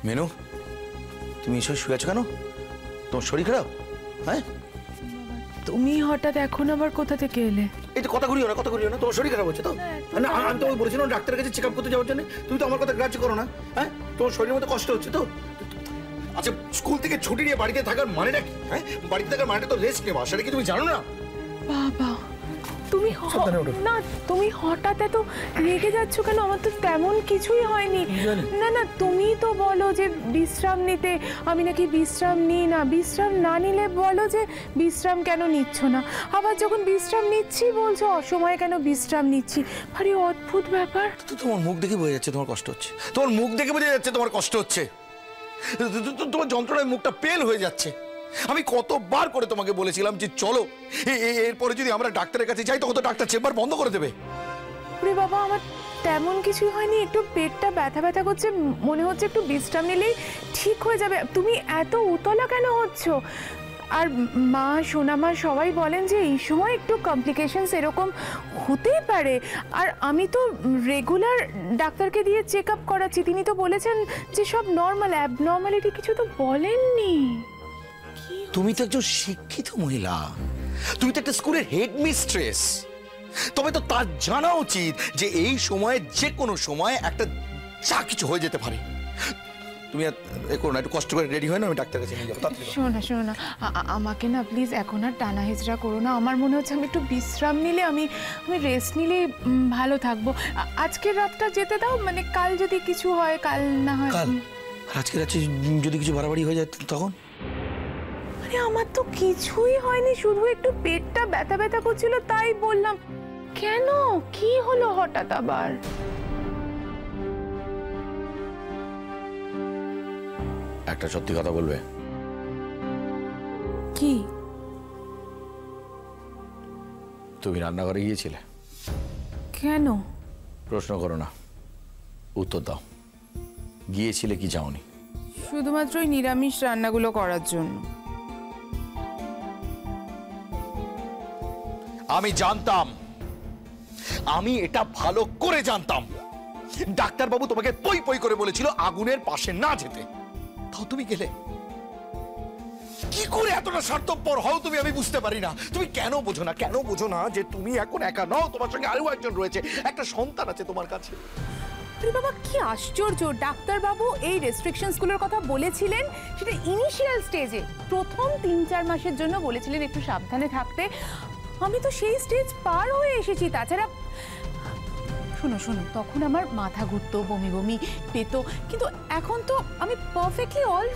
Menu, তুমি এসে শুয়ে আছো কেন? তোমার শরীর খারাপ? হ্যাঁ, তুমি হঠাৎ এখন আবার কোথা থেকে এলে? এই তো কথা ঘুরিও না, তোমার শরীর খারাপ হচ্ছে তো? না, আমি তোমাকে বলেছিলাম ডাক্তারের কাছে চেক আপ করতে যাওয়ার জন্য, তুমি তো আমার কথা গ্রাহ্য করো না। হ্যাঁ, তোমার শরীরের মধ্যে কষ্ট হচ্ছে তো? আচ্ছা, স্কুল থেকে ছুটি নিয়ে বাড়িতে থাকার মানেটা কি? হ্যাঁ, বাড়িতে থাকার মানেটা তো রেস্ট নেওয়া, সেটা কি তুমি জানো না? বাবা, তুমি না, তুমি হঠাৎ এত রেগে যাচ্ছ কেন? আমার তো তেমন কিছুই হয়নি। না না, তুমি তো বলো যে বিশ্রাম নিতে, আমি নাকি বিশ্রাম নিই না। বিশ্রাম না নিলে বলো যে বিশ্রাম কেন নিচ্ছ না, আবার যখন বিশ্রাম নিচ্ছি বলছো অসময়ে কেন বিশ্রাম নিচ্ছি। আরে অদ্ভুত ব্যাপার। তোমার মুখ দেখে বোঝা যাচ্ছে তোমার কষ্ট হচ্ছে, তোমার মুখ দেখে বোঝা যাচ্ছে তোমার কষ্ট হচ্ছে, তোমার যন্ত্রণায় মুখটা পেল হয়ে যাচ্ছে। আমি কতবার করে তোমাকে বলেছিলাম যে চলো, এরপরে যদি আমরা ডাক্তারের কাছে যাই তখন তো ডাক্তার চেম্বার বন্ধ করে দেবে। আরে বাবা, আমার তেমন কিছুই হয়নি, একটু পেটটা ব্যথা ব্যথা করছে, মনে হচ্ছে একটু বিশ্রাম নিলেই ঠিক হয়ে যাবে। তুমি এত উতলা কেন হচ্ছ? আর মা, সোনামা সবাই বলেন যে এই সময় একটু কমপ্লিকেশনস এরকম হতেই পারে। আর আমি তো রেগুলার ডাক্তারকে দিয়ে চেক আপ করাচ্ছি, তিনি তো বলেছেন যে সব নর্মাল, অ্যাবনর্মালিটি কিছু তো বলেননি। তুমি তো একজন শিক্ষিত মহিলা, তুমি তো একটা স্কুলের হেড মিস্ট্রেস, তবে তো তার জানা উচিত যে এই সময়ে যে কোনো সময় একটা যা কিছু হয়ে যেতে পারে। তুমি করো না, একটু কষ্ট করে রেডি হয় না, আমি ডাক্তার কাছে নিয়ে যাবো। শোনো না, আমাকে না প্লিজ এখন আর টানা হেঁচড়া করো না। আমার মনে হচ্ছে আমি একটু বিশ্রাম নিলে, আমি রেস্ট নিলে ভালো থাকবো। আজকের রাতটা যেতে দাও, মানে কাল যদি কিছু হয়, কাল না হয়। কাল? আজকে রাতে যদি কিছু বাড়াবাড়ি হয়ে যায় তখন? আরে আমার তো কিছুই হয়নি, শুধু একটু পেটটা ব্যথা ব্যথা করছিল তাই বললাম। কেন, কি হলো হঠাৎ আবার? একটা সত্যি কথা বলবে? কি? তুমি রান্নাঘরে গিয়েছিলে? কেন? প্রশ্ন করো না, উত্তর দাও। গিয়েছিলে কি যাওনি? শুধুমাত্র ওই নিরামিষ রান্নাগুলো করার জন্য। আমি জানতাম, আমি এটা ভালো করে জানতাম, ডাক্তারবাবু তোমাকে পই পই করে বলেছিল আগুনের পাশে না যেতে, তাও তুমি গেলে। কি করে এতটা স্বার্থপর হও তুমি, আমি বুঝতে পারি না। তুমি কেন বোঝো না যে তুমি এখন একা নও, তোমার সঙ্গে আরো একজন রয়েছে, একটা সন্তান আছে তোমার কাছে। বাবা, কি আশ্চর্য! ডাক্তারবাবু এই রেস্ট্রিকশনস গুলোর কথা বলেছিলেন সেটা ইনিশিয়াল স্টেজে, প্রথম ৩-৪ মাসের জন্য বলেছিলেন একটু সাবধানে থাকতে। আমি তো সেই স্টেজ পার হয়ে এসেছি। তাছাড়া শোনো, তখন আমার মাথা ঘুরতো, বমি বমি পেতো, কিন্তু এখন তো আমি পারফেক্টলি অল